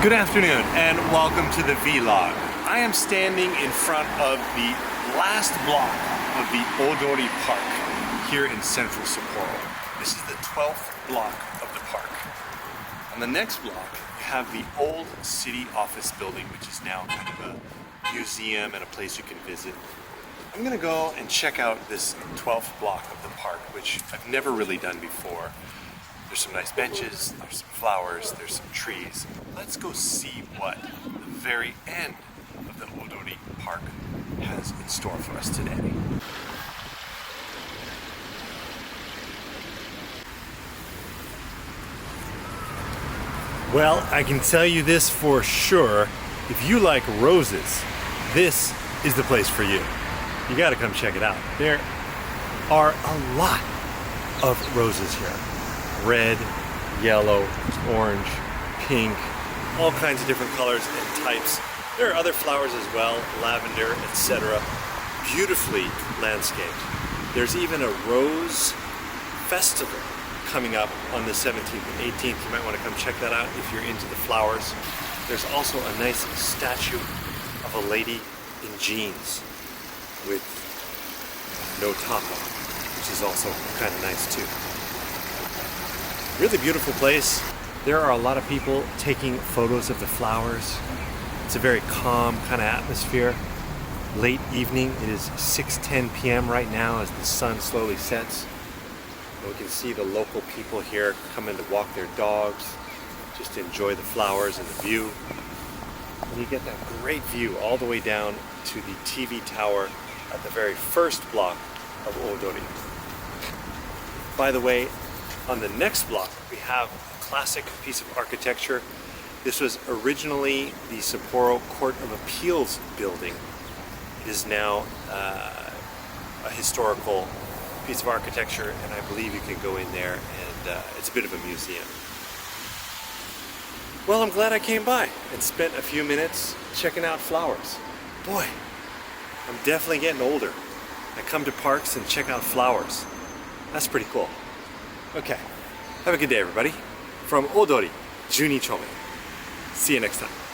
Good afternoon and welcome to the vlog. I am standing in front of the last block of the Odori Park here in central Sapporo. This is the 12th block of the park. On the next block, you have the old city office building, which is now kind of a museum and a place you can visit. I'm gonna go and check out this 12th block of the park, which I've never really done before. There's some nice benches, there's some flowers, there's some trees. Let's go see what the very end of the Odori Park has in store for us today. Well, I can tell you this for sure. If you like roses, this is the place for you. You gotta come check it out. There are a lot of roses here. Red, yellow, orange, pink, all kinds of different colors and types. There are other flowers as well, lavender, etc. Beautifully landscaped. There's even a rose festival coming up on the 17th and 18th. You might want to come check that out if you're into the flowers. There's also a nice statue of a lady in jeans with no top on, which is also kind of nice too. Really beautiful place. There are a lot of people taking photos of the flowers. It's a very calm kind of atmosphere. Late evening, it is 6:10 p.m. right now as the sun slowly sets. And we can see the local people here come in to walk their dogs, just to enjoy the flowers and the view. And you get that great view all the way down to the TV tower at the very first block of Odori. By the way, on the next block, we have a classic piece of architecture. This was originally the Sapporo Court of Appeals building. It is now a historical piece of architecture, and I believe you can go in there and it's a bit of a museum. Well, I'm glad I came by and spent a few minutes checking out flowers. Boy, I'm definitely getting older. I come to parks and check out flowers. That's pretty cool. Okay, have a good day everybody. From Odori, 12 丁目. See you next time.